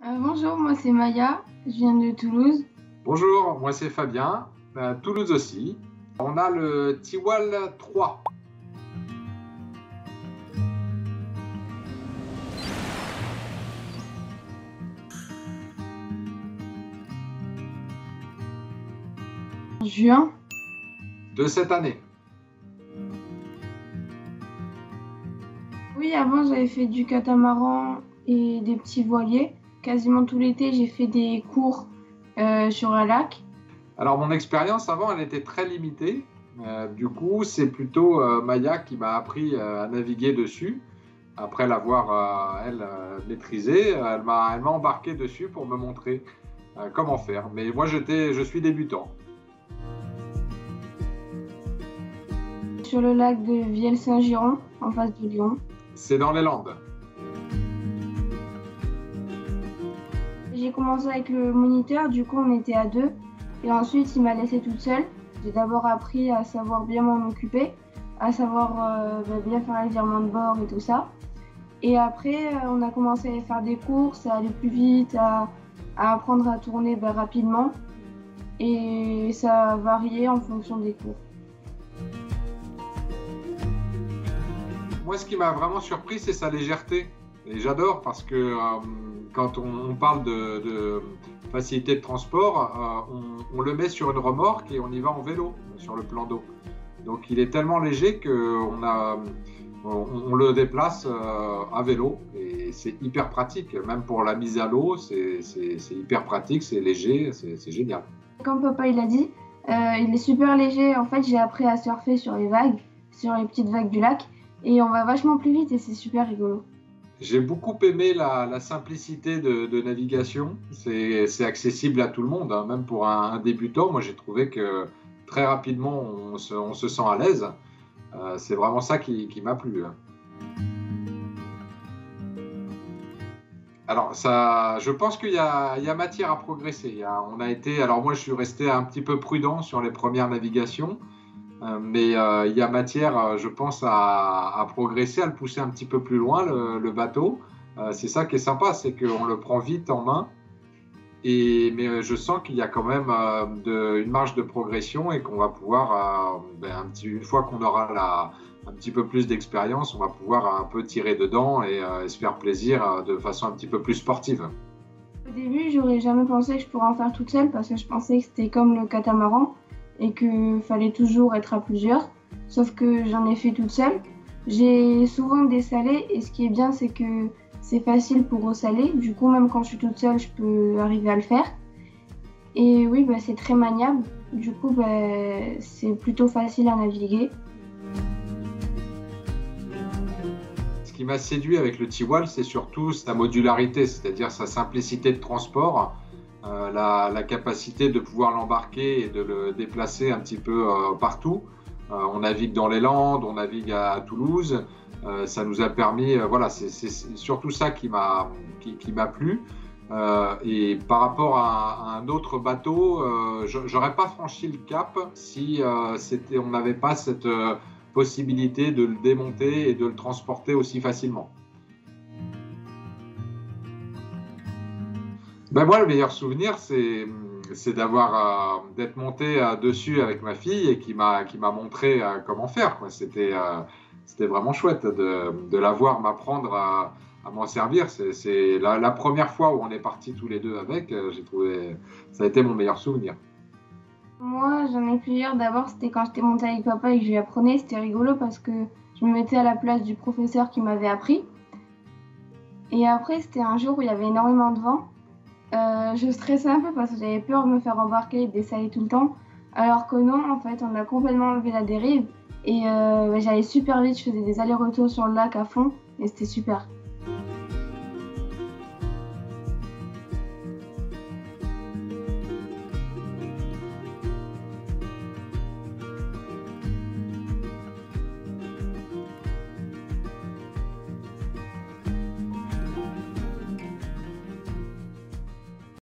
Bonjour, moi c'est Maya, je viens de Toulouse. Bonjour, moi c'est Fabien, Toulouse aussi. On a le Tiwal 3. En juin. De cette année. Oui, avant j'avais fait du catamaran et des petits voiliers. Quasiment tout l'été, j'ai fait des cours sur un lac. Alors mon expérience avant, elle était très limitée. Du coup, c'est plutôt Maya qui m'a appris à naviguer dessus. Après l'avoir, maîtrisé, elle m'a embarqué dessus pour me montrer comment faire. Mais moi, je suis débutant. Sur le lac de Vielle-Saint-Girons, en face de Lyon. C'est dans les Landes. J'ai commencé avec le moniteur, du coup on était à deux. Et ensuite il m'a laissée toute seule. J'ai d'abord appris à savoir bien m'en occuper, à savoir bien faire les virements de bord et tout ça. Et après on a commencé à faire des courses, à aller plus vite, à apprendre à tourner rapidement. Et ça a varié en fonction des cours. Moi, ce qui m'a vraiment surpris, c'est sa légèreté. Et j'adore parce que quand on parle de facilité de transport, on le met sur une remorque et on y va en vélo sur le plan d'eau. Donc il est tellement léger qu'on le déplace à vélo et c'est hyper pratique. Même pour la mise à l'eau, c'est hyper pratique, c'est léger, c'est génial. Comme papa il a dit, il est super léger. En fait, j'ai appris à surfer sur les vagues, sur les petites vagues du lac. Et on va vachement plus vite et c'est super rigolo. J'ai beaucoup aimé la simplicité de navigation. C'est accessible à tout le monde, hein, même pour un débutant. Moi, j'ai trouvé que très rapidement, on se sent à l'aise. C'est vraiment ça qui m'a plu. Alors, je pense qu'il y a matière à progresser. Alors moi, je suis resté un petit peu prudent sur les premières navigations. Mais il y a matière, je pense, à progresser, à le pousser un petit peu plus loin, le bateau. C'est ça qui est sympa, c'est qu'on le prend vite en main. Mais je sens qu'il y a quand même une marge de progression et qu'on va pouvoir, une fois qu'on aura un petit peu plus d'expérience, on va pouvoir un peu tirer dedans et se faire plaisir de façon un petit peu plus sportive. Au début, j'aurais jamais pensé que je pourrais en faire toute seule parce que je pensais que c'était comme le catamaran et qu'il fallait toujours être à plusieurs, sauf que j'en ai fait toute seule. J'ai souvent dessalé et ce qui est bien, c'est que c'est facile pour ressaler. Du coup, même quand je suis toute seule, je peux arriver à le faire. Et oui, c'est très maniable. Du coup, c'est plutôt facile à naviguer. Ce qui m'a séduit avec le Tiwal, c'est surtout sa modularité, c'est-à-dire sa simplicité de transport. La capacité de pouvoir l'embarquer et de le déplacer un petit peu partout. On navigue dans les Landes, on navigue à Toulouse. Ça nous a permis, voilà, c'est surtout ça qui m'a plu. Et par rapport à un autre bateau, j'aurais pas franchi le cap si on n'avait pas cette possibilité de le démonter et de le transporter aussi facilement. Moi, le meilleur souvenir, c'est d'être monté dessus avec ma fille et qui m'a montré comment faire, quoi. C'était vraiment chouette de la voir m'apprendre à m'en servir. C'est la première fois où on est partis tous les deux avec. J'ai trouvé ça a été mon meilleur souvenir. Moi, j'en ai plusieurs. D'abord, c'était quand j'étais montée avec papa et que je lui apprenais. C'était rigolo parce que je me mettais à la place du professeur qui m'avait appris. Et après, c'était un jour où il y avait énormément de vent. Je stressais un peu parce que j'avais peur de me faire embarquer et de dessaler tout le temps. Alors que non, en fait, on a complètement enlevé la dérive. Et j'allais super vite, je faisais des allers-retours sur le lac à fond. Et c'était super.